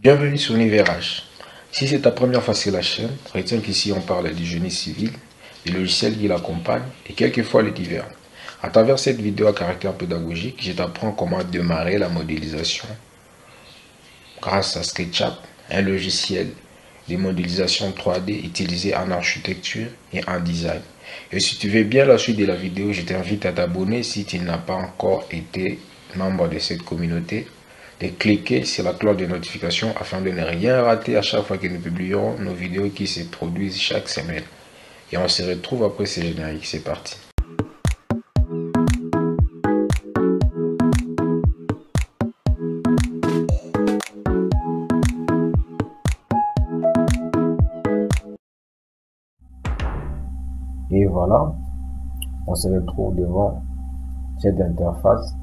Bienvenue sur Univers H. Si c'est ta première fois sur la chaîne, retiens qu'ici on parle du génie civil, des logiciels qui l'accompagnent et quelquefois les divers. À travers cette vidéo à caractère pédagogique, je t'apprends comment démarrer la modélisation grâce à SketchUp, un logiciel de modélisation 3D utilisé en architecture et en design. Et si tu veux bien la suite de la vidéo, je t'invite à t'abonner si tu n'as pas encore été membre de cette communauté, de cliquer sur la cloche de notification afin de ne rien rater à chaque fois que nous publierons nos vidéos qui se produisent chaque semaine. Et on se retrouve après ce générique, c'est parti. Et voilà, on se retrouve devant cette interface.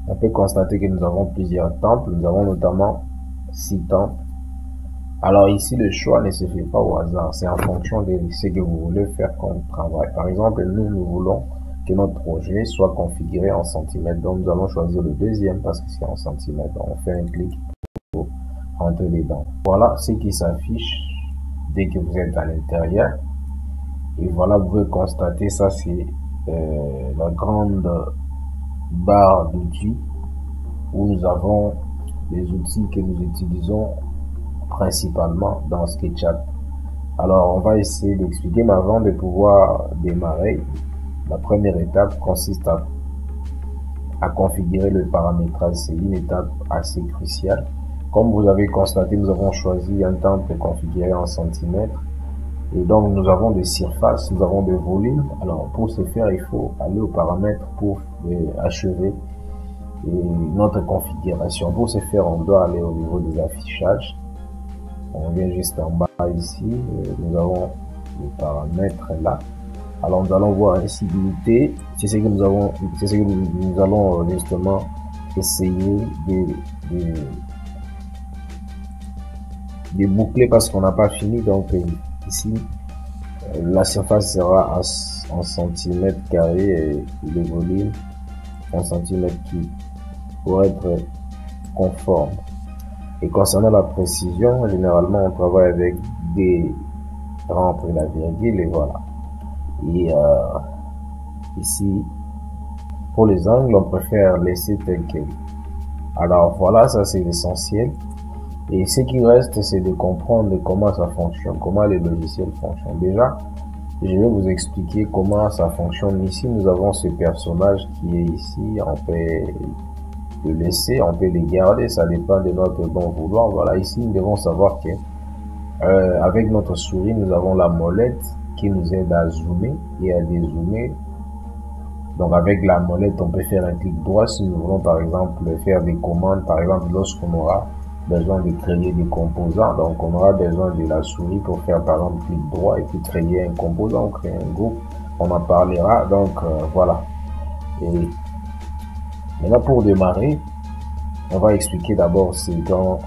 On peut constater que nous avons plusieurs temples. Nous avons notamment 6 temples. Alors ici, le choix ne se fait pas au hasard. C'est en fonction de ce que vous voulez faire comme travail. Par exemple, nous voulons que notre projet soit configuré en centimètres. Donc, nous allons choisir le deuxième parce que c'est en centimètres. On fait un clic pour rentrer dedans. Voilà ce qui s'affiche dès que vous êtes à l'intérieur. Et voilà, vous pouvez constater, ça c'est la grande barre d'outils où nous avons les outils que nous utilisons principalement dans SketchUp. Alors on va essayer d'expliquer, mais avant de pouvoir démarrer, la première étape consiste à configurer le paramétrage. C'est une étape assez cruciale. Comme vous avez constaté, nous avons choisi un temple configuré en centimètres. Et donc nous avons des surfaces, nous avons des volumes. Alors pour ce faire, il faut aller aux paramètres pour achever notre configuration. Pour ce faire, on doit aller au niveau des affichages. On vient juste en bas ici, nous avons les paramètres là. Alors nous allons voir incivilité, c'est ce que nous avons, c'est ce que nous allons justement essayer de boucler parce qu'on n'a pas fini. Donc ici, la surface sera en centimètres carrés et le volume en centimètres cubes pour être conforme. Et concernant la précision, généralement on travaille avec des rangs après la virgule et voilà. Et ici, pour les angles, on préfère laisser tel quel. Alors voilà, ça c'est l'essentiel. Et ce qui reste, c'est de comprendre comment ça fonctionne, comment les logiciels fonctionnent. Déjà, je vais vous expliquer comment ça fonctionne. Ici, nous avons ce personnage qui est ici. On peut le laisser, on peut le garder, ça dépend de notre bon vouloir. Voilà, ici, nous devons savoir que avec notre souris, nous avons la molette qui nous aide à zoomer et à dézoomer. Donc, avec la molette, on peut faire un clic droit si nous voulons, par exemple, faire des commandes. Par exemple, lorsqu'on aura besoin de créer des composants, donc on aura besoin de la souris pour faire par exemple clic droit et puis créer un composant, créer un groupe, on en parlera. Donc voilà. Et maintenant pour démarrer, on va expliquer d'abord cette grande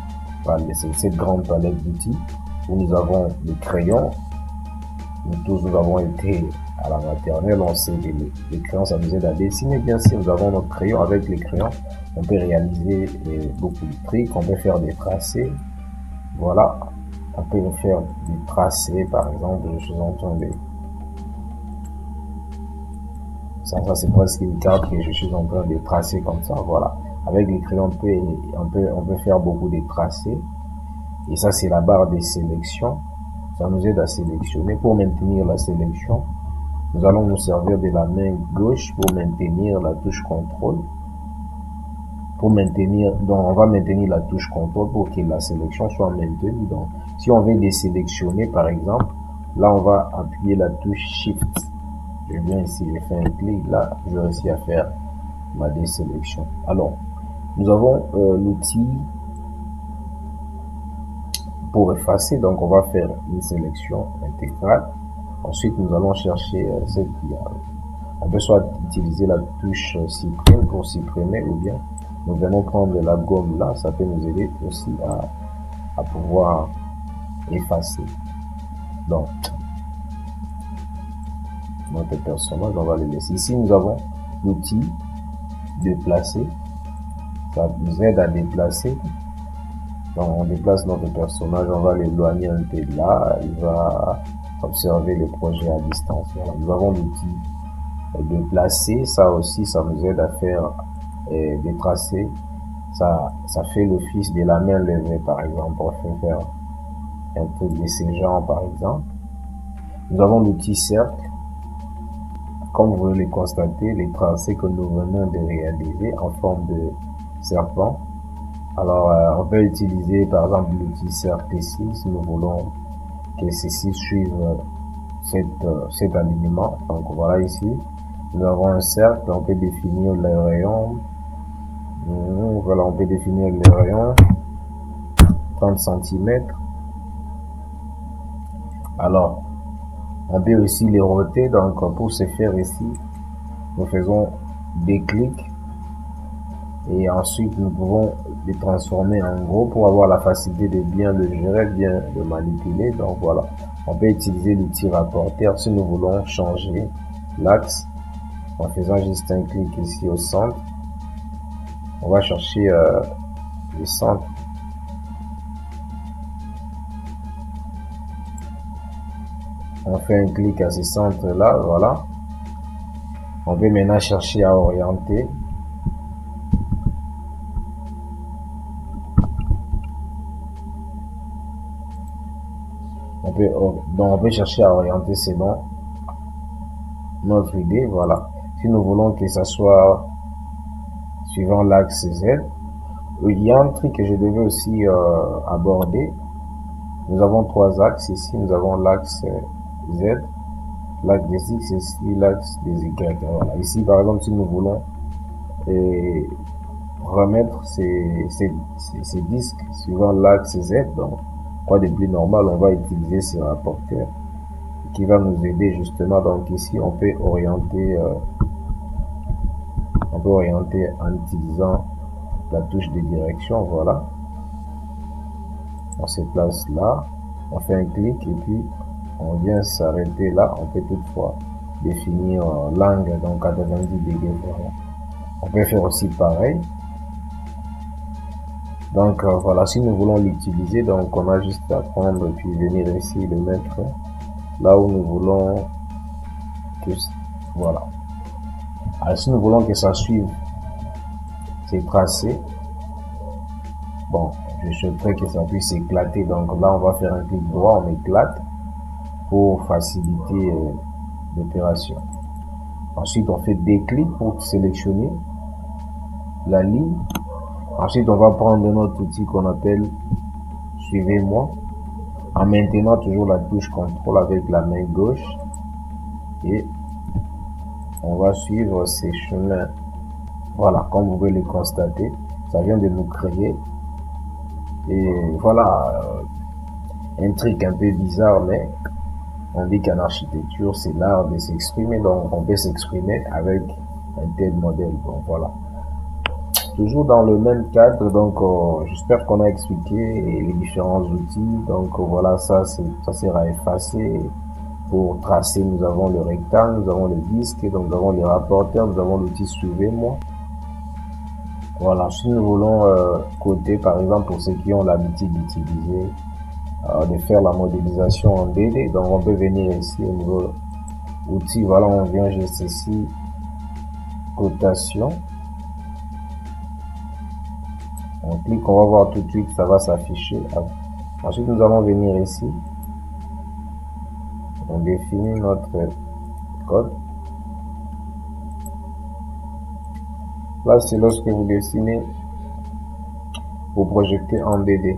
palette d'outils où nous avons les crayons. Nous tous nous avons été à la maternelle, on sait que les crayons ça nous aide à dessiner. Bien sûr, nous avons notre crayon. Avec les crayons on peut réaliser beaucoup de trucs, on peut faire des tracés. Voilà, on peut faire des tracés, par exemple, je suis en train de... Ça c'est presque une carte que je suis en train de tracer comme ça, voilà. Avec les crayons, on peut faire beaucoup de tracés. Et ça, c'est la barre des sélections. Ça nous aide à sélectionner. Pour maintenir la sélection, nous allons nous servir de la main gauche pour maintenir la touche contrôle. Pour maintenir, donc on va maintenir la touche contrôle pour que la sélection soit maintenue. Donc si on veut désélectionner par exemple, là on va appuyer la touche shift. Je viens ici, je fais un clic, là je réussis à faire ma désélection. Alors nous avons l'outil pour effacer, donc on va faire une sélection intégrale. Ensuite nous allons chercher cette on peut soit utiliser la touche supprime pour supprimer, ou bien nous venons prendre la gomme là, ça peut nous aider aussi à pouvoir effacer. Donc, notre personnage, on va le laisser. Ici, nous avons l'outil déplacer. Ça nous aide à déplacer. Donc on déplace notre personnage, on va l'éloigner un peu de là, il va observer le projet à distance. Voilà. Nous avons l'outil de placer, ça aussi ça nous aide à faire des tracés. Ça fait l'office de la main levée par exemple, on peut faire un truc de ces genres par exemple. Nous avons l'outil cercle. Comme vous le constatez, les tracés que nous venons de réaliser en forme de serpent. Alors, on peut utiliser par exemple l'outil cercle ici, si nous voulons que ceci suive cet alignement. Donc voilà ici, nous avons un cercle, on peut définir les rayons. Voilà, on peut définir les rayons 30 cm. Alors, on peut aussi les roter, donc pour ce faire ici, nous faisons des clics et ensuite nous pouvons les transformer en gros pour avoir la facilité de bien le gérer, bien le manipuler. Donc voilà, on peut utiliser l'outil rapporteur si nous voulons changer l'axe en faisant juste un clic ici au centre. On va chercher le centre. On fait un clic à ce centre là, voilà. On peut maintenant chercher à orienter. On peut chercher à orienter selon notre idée, voilà. Si nous voulons que ça soit suivant l'axe Z, il y a un truc que je devais aussi aborder. Nous avons trois axes ici, nous avons l'axe Z, l'axe des X et ici l'axe des Y. Voilà. Ici par exemple, si nous voulons remettre ces disques suivant l'axe Z, donc quoi de plus normal, on va utiliser ce rapporteur qui va nous aider justement. Donc ici on peut orienter en utilisant la touche de direction. Voilà, on se place là, on fait un clic et puis on vient s'arrêter là. On peut toutefois définir l'angle, donc 90 degrés. Voilà, on peut faire aussi pareil. Donc voilà, si nous voulons l'utiliser, donc on a juste à prendre et puis venir ici le mettre là où nous voulons que, voilà. Alors si nous voulons que ça suive ces tracés, bon, je souhaiterais que ça puisse éclater, donc là on va faire un clic droit, on éclate pour faciliter l'opération. Ensuite on fait des clics pour sélectionner la ligne. Ensuite, on va prendre notre outil qu'on appelle Suivez-moi, en maintenant toujours la touche contrôle avec la main gauche, et on va suivre ces chemins. Voilà, comme vous pouvez le constater, ça vient de nous créer. Et voilà, un truc un peu bizarre, mais on dit qu'en architecture, c'est l'art de s'exprimer, donc on peut s'exprimer avec un tel modèle. Donc voilà. Toujours dans le même cadre, donc j'espère qu'on a expliqué les différents outils. Donc voilà, ça sera effacé. Pour tracer, nous avons le rectangle, nous avons le disque, donc nous avons les rapporteurs, nous avons l'outil Suivez-moi. Voilà, si nous voulons coder, par exemple, pour ceux qui ont l'habitude d'utiliser, de faire la modélisation en 2D, donc on peut venir ici au niveau outil. Voilà, on vient juste ici, cotation. On clique, on va voir tout de suite, ça va s'afficher. Ensuite, nous allons venir ici. On définit notre code. Là, c'est lorsque vous dessinez, vous projetez en 2D.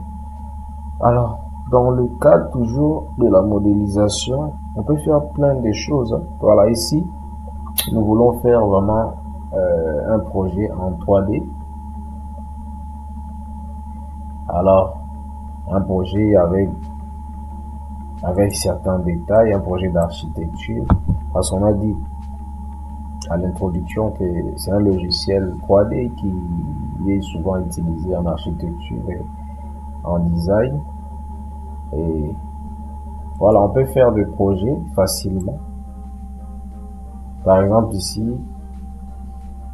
Alors, dans le cadre toujours de la modélisation, on peut faire plein de choses. Voilà, ici, nous voulons faire vraiment un projet en 3D. Alors, un projet avec certains détails, un projet d'architecture, parce qu'on a dit à l'introduction que c'est un logiciel 3D qui est souvent utilisé en architecture et en design. Et voilà, on peut faire des projets facilement. Par exemple ici,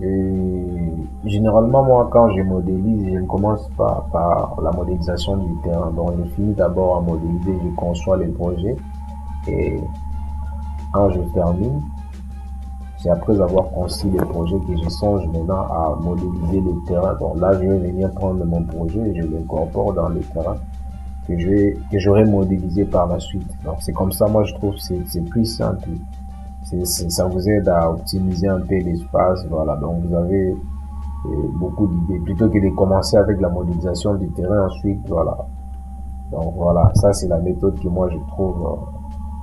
Et généralement, moi, quand je modélise, je ne commence pas par la modélisation du terrain. Donc, je finis d'abord à modéliser, je conçois les projets. Et quand je termine, c'est après avoir conçu les projets que je songe maintenant à modéliser le terrain. Donc là, je vais venir prendre mon projet et je l'incorpore dans le terrain que j'aurai modélisé par la suite. Donc c'est comme ça, moi je trouve c'est plus simple. Ça vous aide à optimiser un peu l'espace. Voilà, donc vous avez beaucoup d'idées plutôt que de commencer avec la modélisation du terrain ensuite. Voilà. Donc voilà, ça c'est la méthode que moi je trouve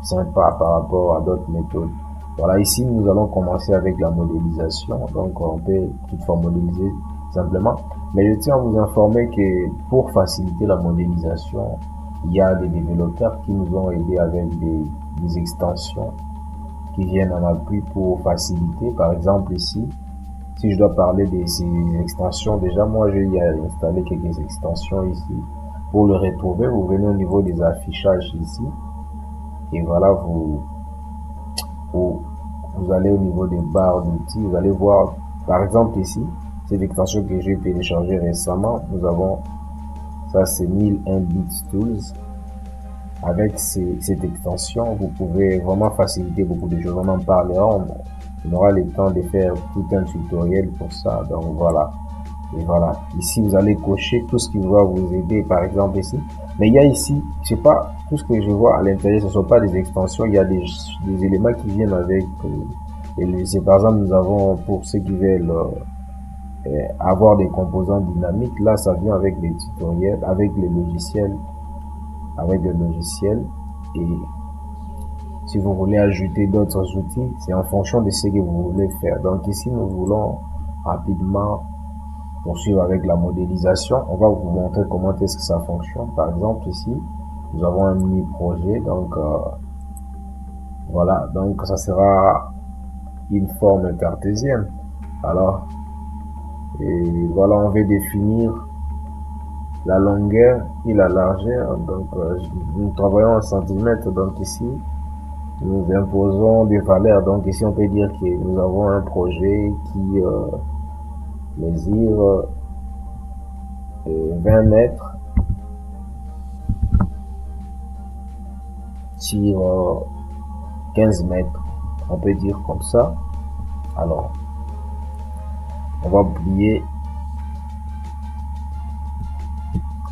sympa par rapport à d'autres méthodes. Voilà, ici nous allons commencer avec la modélisation. Donc on peut toutefois modéliser simplement. Mais je tiens à vous informer que pour faciliter la modélisation, il y a des développeurs qui nous ont aidés avec des extensions qui viennent en appui pour faciliter. Par exemple ici, si je dois parler de ces extensions, déjà moi j'ai installé quelques extensions ici. Pour le retrouver, vous venez au niveau des affichages ici. Et voilà, vous allez au niveau des barres d'outils, vous allez voir, par exemple ici, cette extension que j'ai téléchargée récemment, nous avons, ça c'est 1001 Bits Tools. Avec cette extension, vous pouvez vraiment faciliter beaucoup de choses. On en parlera, on aura le temps de faire tout un tutoriel pour ça. Donc voilà. Et voilà. Ici, vous allez cocher tout ce qui va vous aider, par exemple ici. Mais il y a ici, je sais pas, tout ce que je vois à l'intérieur, ce ne sont pas des extensions. Il y a des éléments qui viennent avec. Par exemple, nous avons, pour ceux qui veulent avoir des composants dynamiques, là, ça vient avec les tutoriels, avec les logiciels. Et si vous voulez ajouter d'autres outils, c'est en fonction de ce que vous voulez faire. Donc ici, nous voulons rapidement poursuivre avec la modélisation. On va vous montrer comment est-ce que ça fonctionne. Par exemple ici, nous avons un mini projet. Donc voilà, donc ça sera une forme cartésienne. Alors, et voilà, on va définir la longueur et la largeur. Donc nous travaillons en centimètres. Donc ici nous imposons des valeurs. Donc ici on peut dire que nous avons un projet qui mesure 20 mètres sur 15 mètres, on peut dire comme ça. Alors on va plier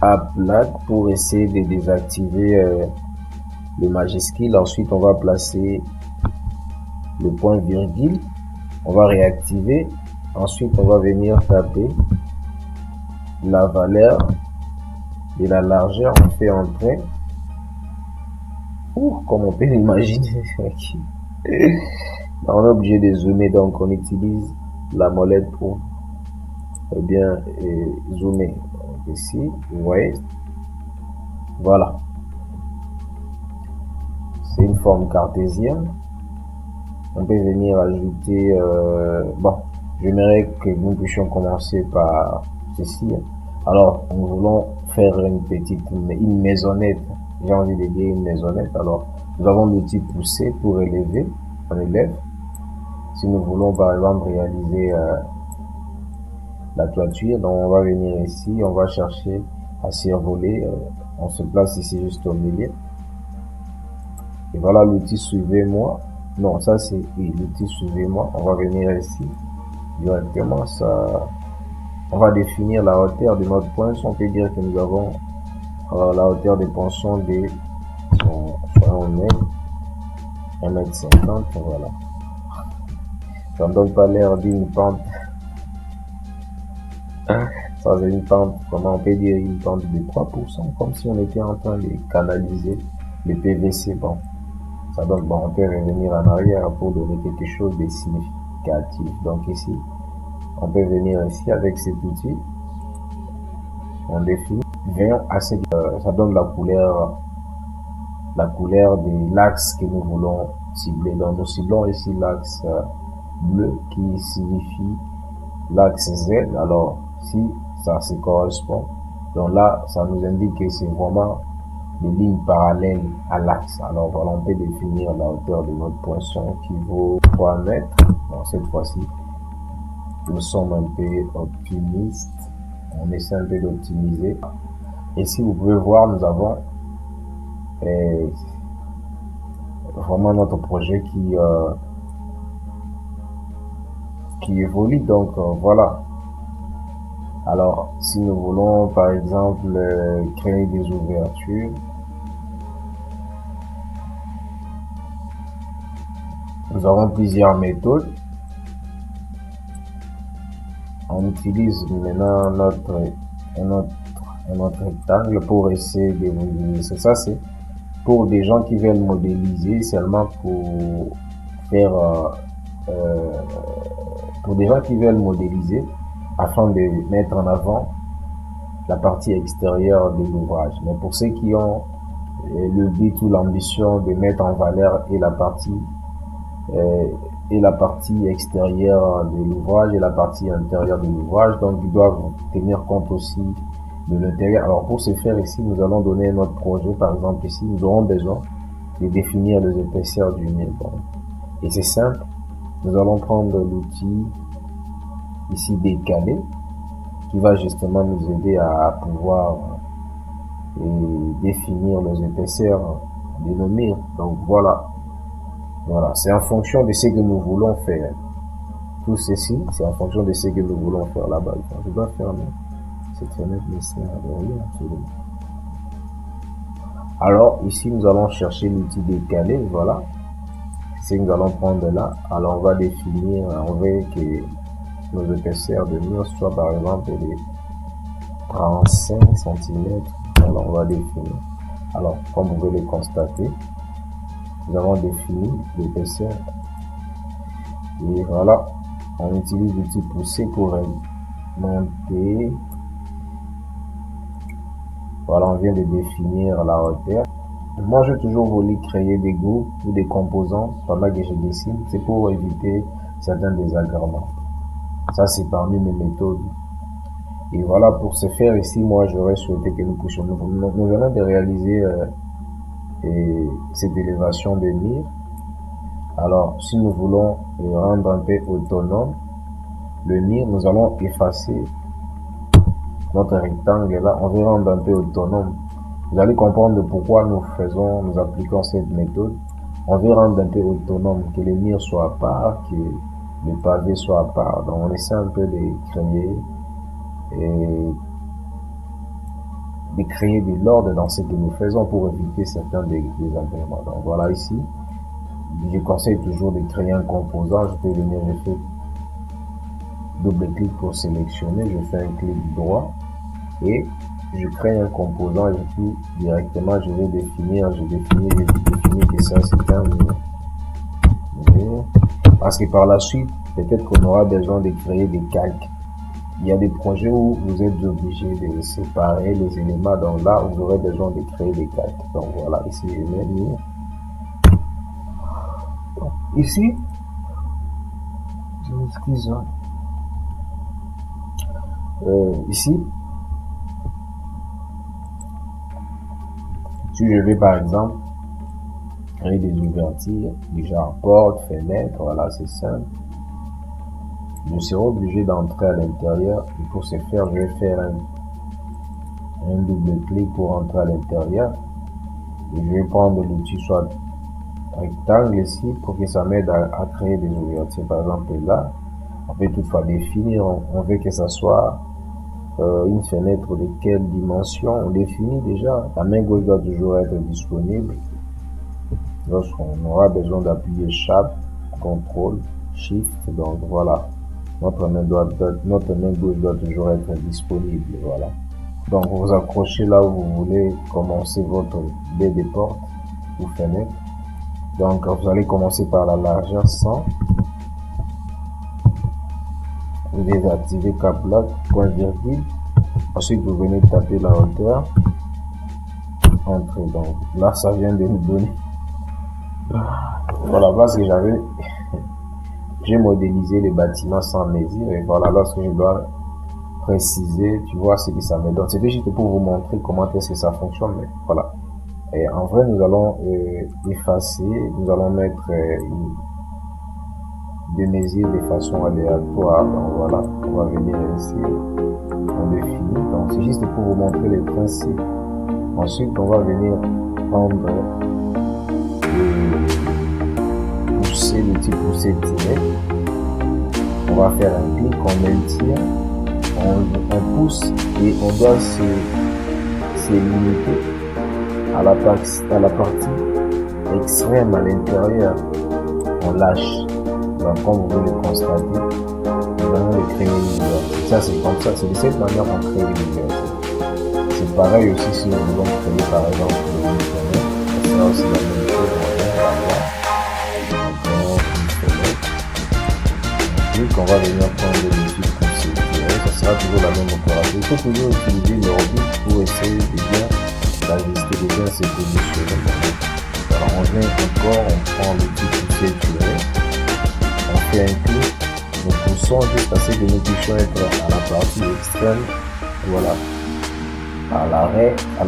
à black pour essayer de désactiver le majuscule. Ensuite on va placer le point virgule, on va réactiver. Ensuite on va venir taper la valeur de la largeur, on fait entrer. Comme on peut l'imaginer, on est obligé de zoomer, donc on utilise la molette pour bien zoomer. Donc ici vous voyez, voilà, c'est une forme cartésienne. On peut venir ajouter bon, j'aimerais que nous puissions commencer par ceci. Alors nous voulons faire une maisonnette, j'ai envie de dire une maisonnette. Alors nous avons l'outil pousser pour élever, on élève. Si nous voulons par exemple réaliser la toiture, donc on va venir ici, on va chercher à survoler, on se place ici juste au milieu. Et voilà l'outil suivez-moi. Non, ça c'est l'outil suivez-moi. On va venir ici directement, ça, on va définir la hauteur de notre poinçon. On peut dire que nous avons la hauteur des poinçons de 1m50, voilà. Ça ne donne pas l'air d'une pente. Ça c'est une pente, comment on peut dire, une pente de 3%, comme si on était en train de canaliser le PVC. Bon, ça donne, bon, on peut revenir en arrière pour donner quelque chose de significatif. Donc ici, on peut venir ici avec cet outil, on définit, venons à cette, ça donne la couleur de l'axe que nous voulons cibler. Donc nous ciblons ici l'axe bleu qui signifie l'axe Z. Alors si ça se correspond, donc là ça nous indique que c'est vraiment des lignes parallèles à l'axe. Alors voilà, on peut définir la hauteur de notre poinçon qui vaut 3 mètres. Donc cette fois-ci nous sommes un peu optimistes. On essaie un peu d'optimiser. Et si vous pouvez voir, nous avons vraiment notre projet qui évolue. Donc voilà. Alors, si nous voulons par exemple créer des ouvertures, nous avons plusieurs méthodes. On utilise maintenant notre rectangle pour essayer de modéliser. Ça, c'est pour des gens qui veulent modéliser seulement pour faire pour des gens qui veulent modéliser afin de mettre en avant la partie extérieure de l'ouvrage. Mais pour ceux qui ont le but ou l'ambition de mettre en valeur et la partie extérieure de l'ouvrage et la partie intérieure de l'ouvrage, donc ils doivent tenir compte aussi de l'intérieur. Alors pour ce faire ici, nous allons donner notre projet. Par exemple ici, nous aurons besoin de définir les épaisseurs du mur. Bon. Et c'est simple, nous allons prendre l'outil ici décalé qui va justement nous aider à pouvoir définir les épaisseurs de nos murs. Donc voilà, c'est en fonction de ce que nous voulons faire. Tout ceci, c'est en fonction de ce que nous voulons faire là-bas. Je dois fermer cette fenêtre, mais c'est rien absolument. Alors ici, nous allons chercher l'outil décalé. Voilà, c'est que nous allons prendre là. Alors on va définir, on veut que nos épaisseurs de mur soient par exemple de 35 cm. Alors on va définir. Alors comme vous pouvez le constater, nous avons défini l'épaisseur. Et voilà, on utilise l'outil pousser pour monter. Voilà, on vient de définir la hauteur. Moi, j'ai toujours voulu créer des groupes ou des composants pendant que je dessine. C'est pour éviter certains désagréments. Ça, c'est parmi mes méthodes. Et voilà, pour ce faire ici, moi, j'aurais souhaité que nous puissions, nous venons de réaliser cette élévation de mur. Alors, si nous voulons rendre un peu autonome le mur, nous allons effacer notre rectangle là. On veut rendre un peu autonome. Vous allez comprendre pourquoi nous appliquons cette méthode. On veut rendre un peu autonome, que les murs soient à part, que le pavé soit à part. Donc on essaie un peu de créer de l'ordre dans ce que nous faisons pour éviter certains désagréments. Donc voilà, ici, je conseille toujours de créer un composant. Je peux venir, je fais double clic pour sélectionner, je fais un clic droit et je crée un composant et puis directement je vais définir, je définis que ça c'est un mur. Parce que par la suite, peut-être qu'on aura besoin de créer des calques. Il y a des projets où vous êtes obligé de séparer les éléments, donc là vous aurez besoin de créer des calques. Donc voilà, ici je vais venir. Ici, je m'excuse. Ici, si je vais par exemple créer des ouvertures du genre porte, fenêtre, voilà, c'est simple. Je serai obligé d'entrer à l'intérieur et pour ce faire, je vais faire un double clic pour entrer à l'intérieur et je vais prendre l'outil soit rectangle ici pour que ça m'aide à créer des ouvertures. Par exemple là, on peut toutefois définir, on veut que ça soit une fenêtre de quelle dimension, on définit déjà. La main gauche doit toujours être disponible. Lorsqu'on aura besoin d'appuyer Shift, CTRL, Shift, donc voilà. Notre main gauche doit toujours être disponible, voilà. Donc vous accrochez là où vous voulez commencer votre baie de porte ou fenêtre. Donc vous allez commencer par la largeur 100. Vous désactivez cap lock, point virgule. Ensuite vous venez taper la hauteur. Entrée. Donc là ça vient de nous donner. Voilà, parce que j'ai modélisé les bâtiments sans mesure et voilà, lorsque je dois préciser, tu vois ce que ça me donne. C'était juste pour vous montrer comment est-ce que ça fonctionne, mais voilà. Et en vrai, nous allons effacer, nous allons mettre de mesure de façon aléatoire. Donc voilà, on va venir ici, on définit. Donc c'est juste pour vous montrer les principes. Ensuite, on va venir prendre le pousser, le petit pousser tiré. On va faire un clic, on maintient, on pousse et on doit se limiter à la partie extrême à l'intérieur. On lâche. Donc comme vous le constatez, nous allons le créer l'univers. Ça c'est comme ça, c'est de cette manière qu'on crée l'univers. C'est pareil aussi si nous voulons créer par exemple le Internet. Ça sera aussi la même chose, on va voir. On va venir prendre l'outil pour sécuriser, ça sera toujours la même opération. Il faut toujours utiliser l'ordi pour essayer de bien d'ajuster, de bien se positionner. Alors on vient encore, on prend l'outil pour sécuriser, on fait un clic, nous poussons jusqu'à ce que nous puissions être à la partie extrême, voilà, à l'arrêt, à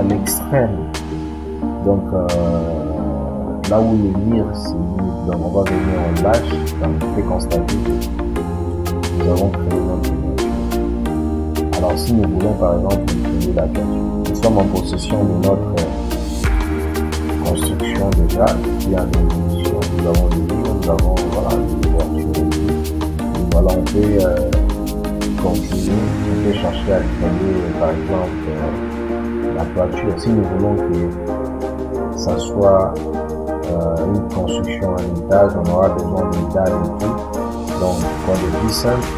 l'extrême. Donc là où le mire se limite, donc on va venir en lâche, donc on peut constater que nous avons créé notre miniature. Alors si nous voulons par exemple créer la toiture, nous sommes en possession de notre construction déjà, qui a des évolutions, nous avons le mur, nous avons voilà, l'ouverture, et voilà on peut continuer, on peut chercher à créer par exemple la toiture. Si nous voulons que ça soit une construction en étage, on aura besoin de dalles et tout. Donc, pour le plus simple,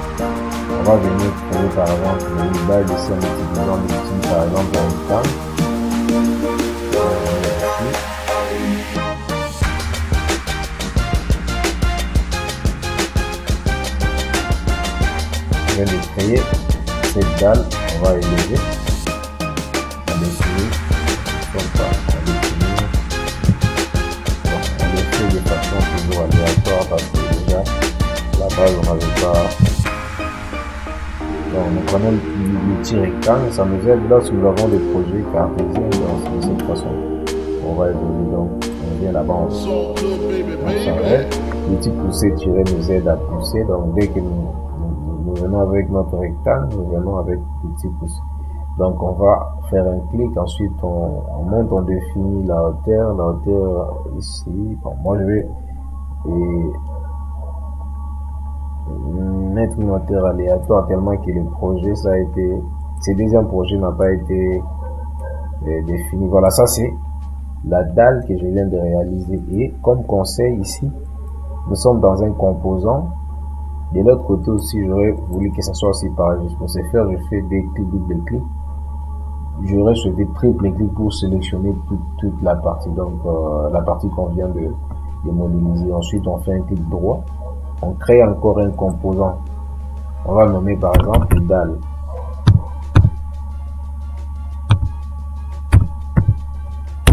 on va venir créer par exemple une dalle ici en utilisant l'outil par exemple un temps. Je vais créer cette dalle, on va élever, on définit comme ça, on définit. De façon toujours aléatoire parce que déjà la base on n'avait pas. Donc on connaît l'outil rectangle, ça nous aide lorsque nous avons des projets cartésiens. Donc de cette façon on va évoluer. Donc on vient là-bas, on s'arrête. L'outil pousser tirer nous aide à pousser. Donc dès que nous venons avec notre rectangle, nous venons avec l'outil pousser. Donc on va faire un clic, ensuite on monte, on définit la hauteur ici. Bon, moi je vais mettre une hauteur aléatoire tellement que le projet ce deuxième projet n'a pas été défini. Voilà, ça c'est la dalle que je viens de réaliser. Et comme conseil ici, nous sommes dans un composant. De l'autre côté aussi, j'aurais voulu que ça soit aussi pareil. Pour ce faire, je fais des clics, double clics. J'aurais souhaité triple clic pour sélectionner toute la partie, donc la partie qu'on vient de modéliser. Ensuite on fait un clic droit, on crée encore un composant, on va nommer par exemple dalle.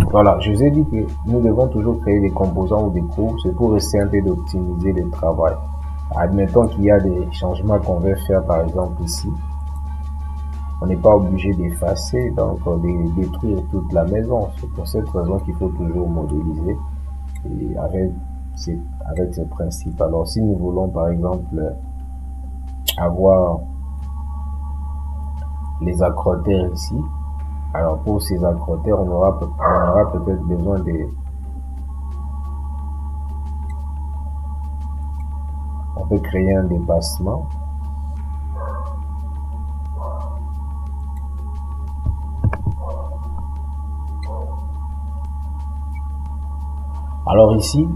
Voilà, je vous ai dit que nous devons toujours créer des composants ou des groupes, c'est pour essayer un peu d'optimiser le travail. Admettons qu'il y a des changements qu'on veut faire par exemple ici. On n'est pas obligé d'effacer, donc de détruire toute la maison. C'est pour cette raison qu'il faut toujours modéliser et avec ces principes. Alors si nous voulons par exemple avoir les accrotaires ici, alors pour ces accrotaires on aura peut-être besoin de on peut créer un dépassement. Alors ici,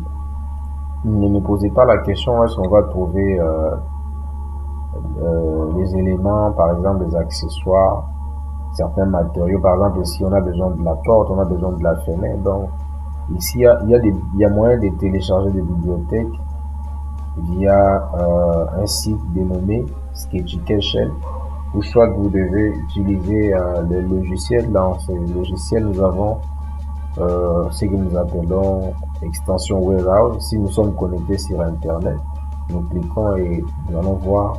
ne me posez pas la question est-ce qu'on va trouver les éléments, par exemple les accessoires, certains matériaux. Par exemple, si on a besoin de la porte, on a besoin de la fenêtre. Donc ici, il y a moyen de télécharger des bibliothèques via un site dénommé Sketchication, ou soit vous devez utiliser le logiciel. Dans ce logiciel, nous avons ce que nous appelons extension warehouse. Si nous sommes connectés sur internet, nous cliquons et nous allons voir,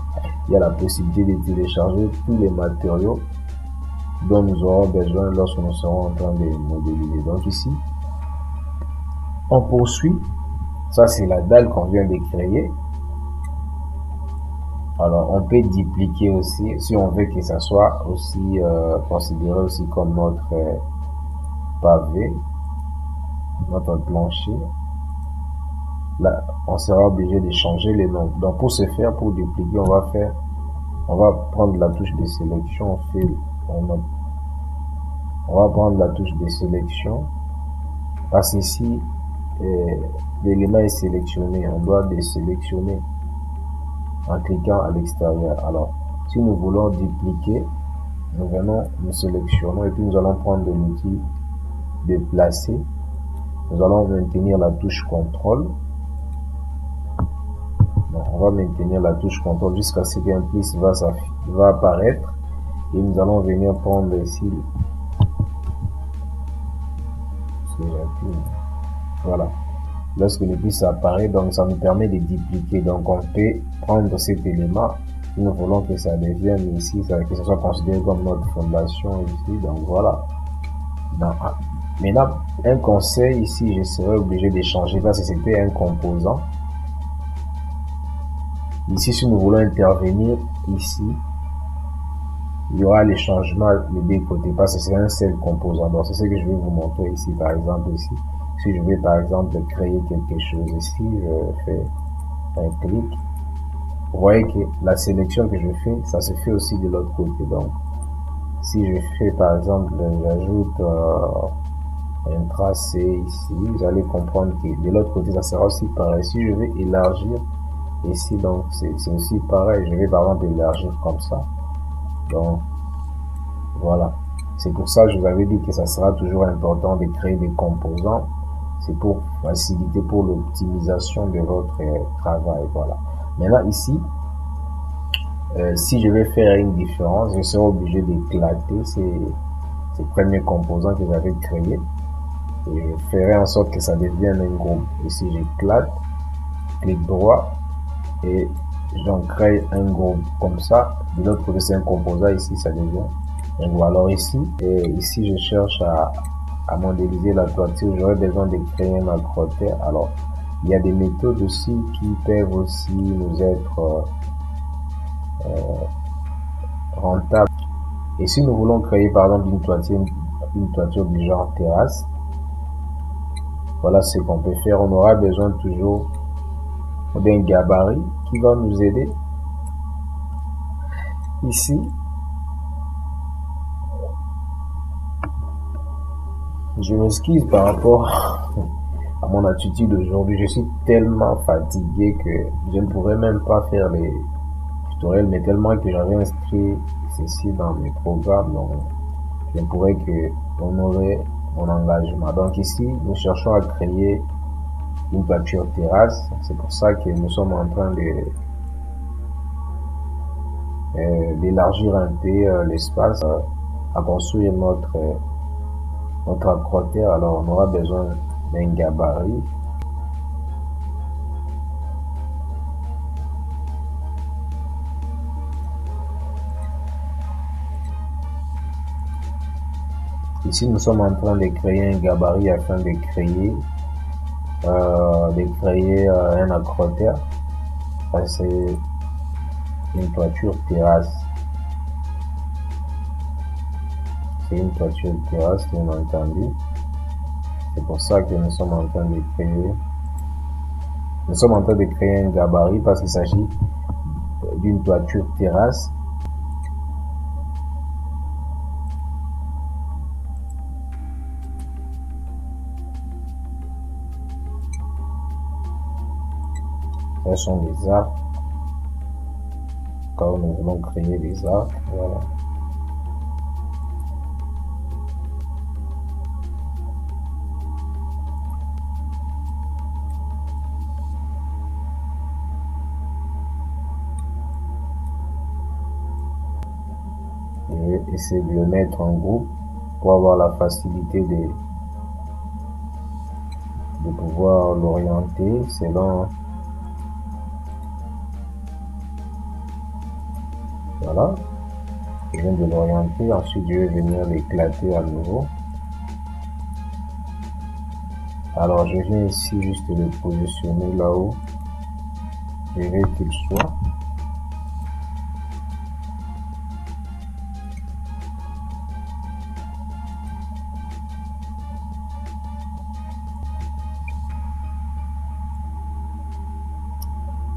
il y a la possibilité de télécharger tous les matériaux dont nous aurons besoin lorsque nous serons en train de modéliser. Donc ici on poursuit Ça, c'est la dalle qu'on vient de créer. Alors, on peut dupliquer aussi, si on veut que ça soit aussi considéré aussi comme notre pavé, notre plancher. Là, on sera obligé de changer les noms. Donc, pour ce faire, pour dupliquer, on va prendre la touche de sélection, on va prendre la touche de sélection, parce qu'ici, l'élément est sélectionné, on doit désélectionner en cliquant à l'extérieur. Alors, si nous voulons dupliquer, nous venons, nous sélectionnons et puis nous allons prendre l'outil de placer. Nous allons maintenir la touche contrôle. Donc, on va maintenir la touche contrôle jusqu'à ce qu'un plus va apparaître et nous allons venir prendre ici. Voilà. Lorsque le plus apparaît, donc ça nous permet de dupliquer. Donc on peut prendre cet élément, si nous voulons que ça devienne ici, que ça soit considéré comme notre fondation ici. Donc voilà. Maintenant, un conseil ici, je serais obligé de changer parce que c'était un composant. Ici, si nous voulons intervenir ici, il y aura les changements des deux côtés parce que c'est un seul composant. Donc c'est ce que je vais vous montrer ici, par exemple ici. Si je vais par exemple créer quelque chose ici, je fais un clic. Vous voyez que la sélection que je fais, ça se fait aussi de l'autre côté. Donc, si je fais par exemple, j'ajoute un tracé ici, vous allez comprendre que de l'autre côté, ça sera aussi pareil. Si je vais élargir ici, donc c'est aussi pareil. Je vais par exemple élargir comme ça. Donc, voilà. C'est pour ça que je vous avais dit que ça sera toujours important de créer des composants. C'est pour faciliter, pour l'optimisation de votre travail. Voilà. Maintenant ici, si je vais faire une différence, je serai obligé d'éclater ces premiers composants que j'avais créés. Et je ferai en sorte que ça devienne un groupe. Ici, j'éclate, clic droit et j'en crée un groupe comme ça. De l'autre côté, c'est un composant. Ici, ça devient un groupe. Alors ici, ici, je cherche à modéliser la toiture, j'aurais besoin de créer un accroteur. Alors, il y a des méthodes aussi qui peuvent aussi nous être rentables. Et si nous voulons créer par exemple une toiture du genre terrasse, voilà ce qu'on peut faire. On aura besoin toujours d'un gabarit qui va nous aider. Ici, je m'excuse par rapport à mon attitude aujourd'hui. Je suis tellement fatigué que je ne pourrais même pas faire les tutoriels, mais tellement que j'avais inscrit ceci dans mes programmes, donc je ne pourrais que honorer mon engagement. Donc ici, nous cherchons à créer une toiture terrasse. C'est pour ça que nous sommes en train d'élargir un peu l'espace à construire notre accroteur. Alors on aura besoin d'un gabarit. Ici nous sommes en train de créer un gabarit afin de créer un accroteur. C'est une toiture terrasse. C'est une toiture terrasse, bien entendu. C'est pour ça que nous sommes en train de créer. Nous sommes en train de créer un gabarit parce qu'il s'agit d'une toiture terrasse. Ce sont des arcs. Quand nous voulons créer des arcs, voilà. Je vais essayer de le mettre en groupe pour avoir la facilité de pouvoir l'orienter selon. Voilà, je viens de l'orienter. Ensuite je vais venir l'éclater à nouveau. Alors je viens ici juste le positionner là-haut. Je vais qu'il soit.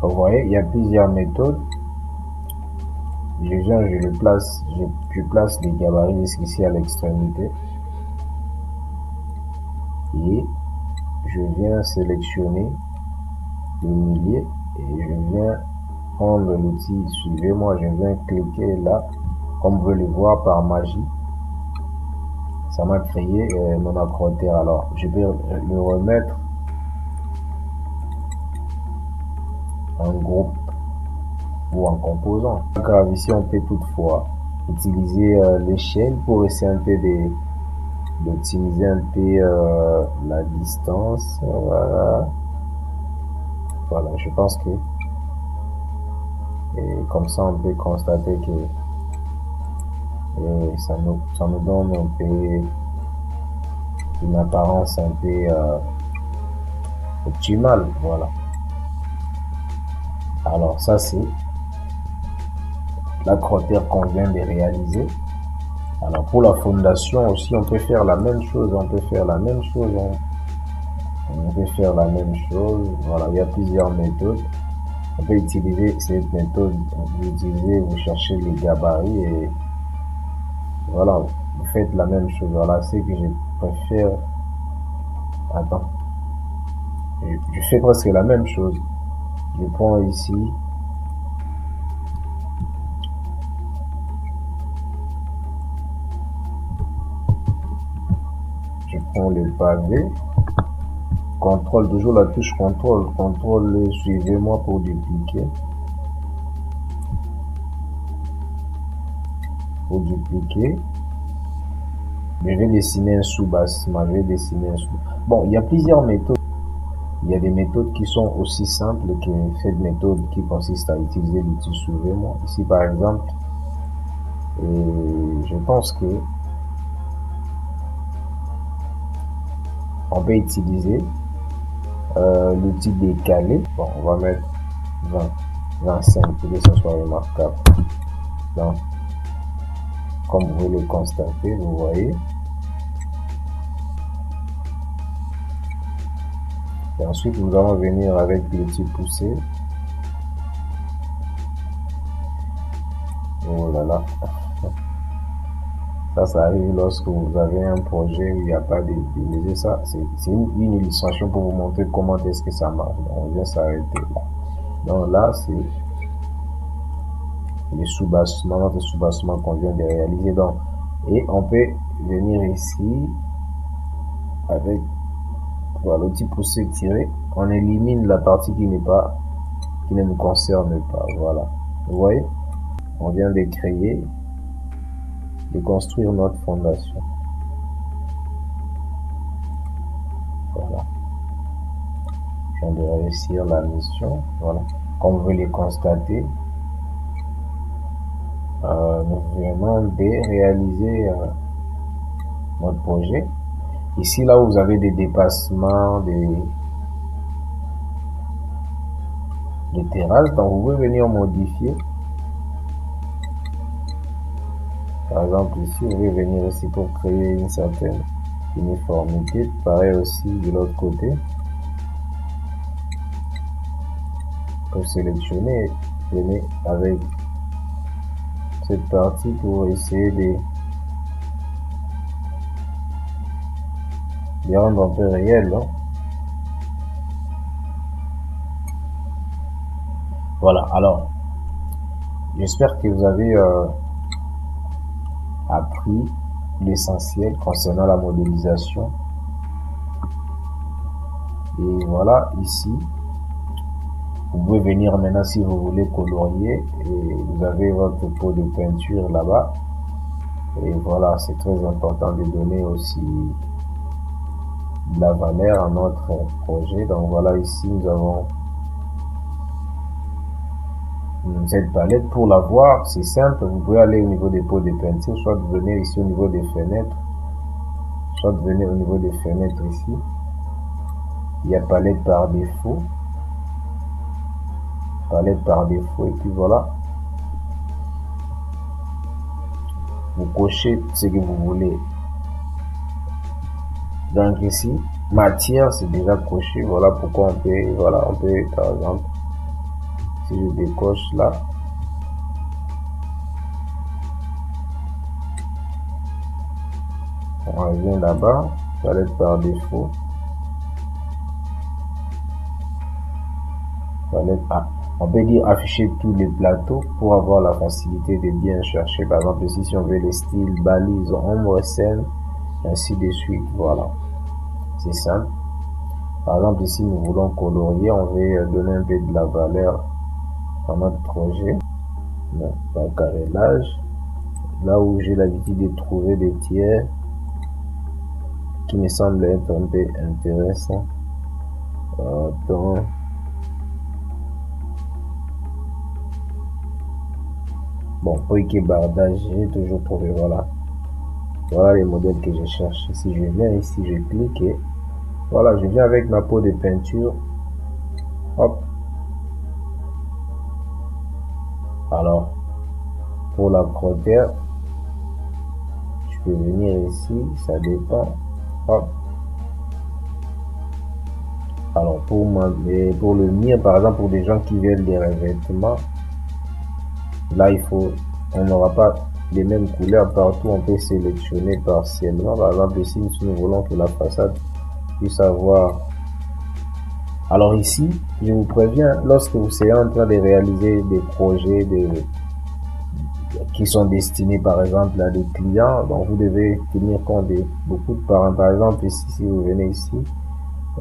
Vous voyez, il y a plusieurs méthodes. Je viens, je place les gabarits jusqu'ici à l'extrémité. Et je viens sélectionner le milieu et je viens prendre l'outil suivez-moi, je viens cliquer là, comme vous pouvez le voir par magie, ça m'a créé mon accroteur. Alors je vais le remettre en groupe ou en composant. Grave, ici on peut toutefois utiliser l'échelle pour essayer un peu d'optimiser un peu la distance. Voilà, je pense que et comme ça on peut constater que ça nous donne un peu une apparence un peu optimale. Voilà, alors ça c'est l'accroteur qu'on vient de réaliser. Alors pour la fondation aussi on peut faire la même chose, on peut faire la même chose, voilà, il y a plusieurs méthodes. On peut utiliser cette méthode, vous cherchez les gabarits et voilà, vous faites la même chose. Voilà, c'est que je préfère, attends, je fais presque la même chose. Je prends ici, je prends le pavé, contrôle, toujours la touche contrôle, suivez-moi pour dupliquer. Je vais dessiner un sous-bassement, bon, il y a plusieurs méthodes. Il y a des méthodes qui sont aussi simples que cette méthode qui consiste à utiliser l'outil suivez-moi. Ici par exemple, et je pense que on peut utiliser l'outil décalé. Bon, on va mettre 20, 25 pour que ça soit remarquable. Donc, comme vous pouvez le constater, vous voyez. Et ensuite, nous allons venir avec l'outil pousser. Oh là là. Ça arrive lorsque vous avez un projet où il n'y a pas de ça. C'est une illustration pour vous montrer comment est-ce que ça marche. Donc, on vient s'arrêter là. Donc là, c'est le sous-bassement, notre sous-bassement qu'on vient de réaliser. Donc, et on peut venir ici avec voilà, l'outil pousser tirer. On élimine la partie qui ne nous concerne pas. Voilà. Vous voyez, on vient de créer, de construire notre fondation. Voilà. Je viens de réussir la mission. Voilà. Comme vous le constater, nous venons de réaliser notre projet. Ici, là où vous avez des dépassements, des terrasses, donc vous pouvez venir modifier. Par exemple, ici, vous pouvez venir ici pour créer une certaine uniformité. Pareil aussi de l'autre côté. Pour sélectionner, venez avec cette partie pour essayer de rendre un peu réel, non? Voilà, alors j'espère que vous avez appris l'essentiel concernant la modélisation. Et voilà, ici vous pouvez venir maintenant si vous voulez colorier, et vous avez votre pot de peinture là-bas. Et voilà, c'est très important de donner aussi de la valeur à notre projet. Donc voilà, ici nous avons cette palette. Pour la voir, c'est simple, vous pouvez aller au niveau des pots de peinture, soit venir ici au niveau des fenêtres, soit venir au niveau des fenêtres ici. Il y a palette par défaut. Palette par défaut, et puis voilà. Vous cochez ce que vous voulez. Donc ici, matière, c'est déjà coché. Voilà pourquoi on peut, voilà, on peut, par exemple, si je décoche là, on revient là-bas, palette par défaut. Palette A. On peut dire afficher tous les plateaux pour avoir la facilité de bien chercher. Par exemple, ici, si on veut les styles, balises, ombre, scène, ainsi de suite. Voilà. C'est simple. Par exemple, ici, nous voulons colorier. On veut donner un peu de la valeur à notre projet. Bon, par carrelage. Là où j'ai l'habitude de trouver des tiers qui me semblent être un peu intéressants. Bon, pour bardage, j'ai toujours trouvé, voilà. Voilà les modèles que je cherche. Si je viens ici, je clique et voilà, je viens avec ma peau de peinture. Hop. Alors, pour la crottère, je peux venir ici, ça dépend. Hop. Alors, pour le mien, par exemple, pour des gens qui veulent des revêtements, là, on n'aura pas les mêmes couleurs partout. On peut sélectionner partiellement. Par exemple, ici, si nous voulons que la façade puisse avoir. Alors ici, je vous préviens, lorsque vous serez en train de réaliser des projets qui sont destinés, par exemple, à des clients, donc vous devez tenir compte de beaucoup de paramètres. Par exemple, ici, si vous venez ici,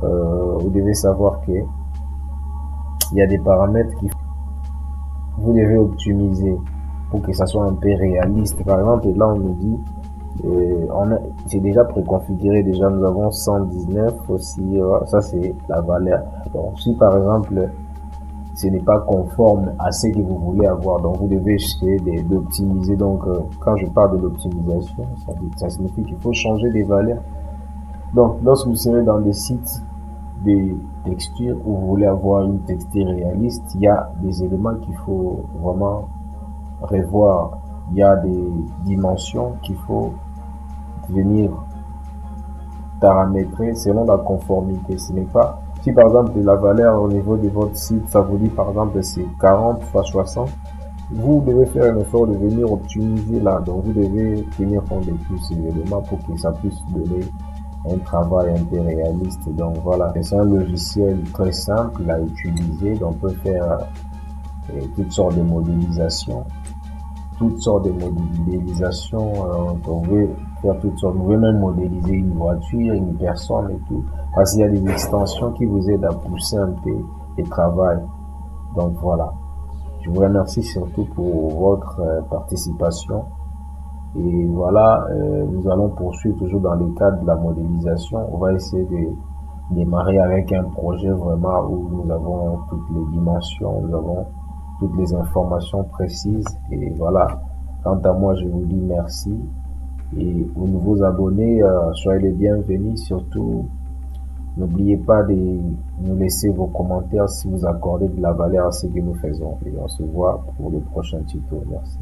vous devez savoir que il y a des paramètres qui vous devez optimiser pour que ça soit un peu réaliste. Par exemple, là on nous dit c'est déjà préconfiguré, déjà nous avons 119 aussi, ça c'est la valeur. Donc si par exemple ce n'est pas conforme à ce que vous voulez avoir, donc vous devez essayer d'optimiser. Donc quand je parle de l'optimisation, ça signifie qu'il faut changer des valeurs. Donc lorsque vous serez dans des sites des textures où vous voulez avoir une texture réaliste, il y a des éléments qu'il faut vraiment revoir. Il y a des dimensions qu'il faut venir paramétrer selon la conformité. Ce n'est pas, si par exemple la valeur au niveau de votre site, ça vous dit par exemple c'est 40 x 60, vous devez faire un effort de venir optimiser là. Donc vous devez tenir compte de tous ces éléments pour que ça puisse donner un travail un peu réaliste. Donc voilà, c'est un logiciel très simple à utiliser. Donc on peut faire toutes sortes de modélisations. On veut faire toutes sortes. Vous pouvez même modéliser une voiture, une personne et tout. Parce qu'il y a des extensions qui vous aident à pousser un peu le travail. Donc voilà. Je vous remercie surtout pour votre participation. Et voilà, nous allons poursuivre toujours dans le cadre de la modélisation. On va essayer de démarrer avec un projet vraiment où nous avons toutes les dimensions, nous avons toutes les informations précises. Et voilà, quant à moi, je vous dis merci. Et aux nouveaux abonnés, soyez les bienvenus. Surtout, n'oubliez pas de nous laisser vos commentaires si vous accordez de la valeur à ce que nous faisons. Et on se voit pour le prochain tuto. Merci.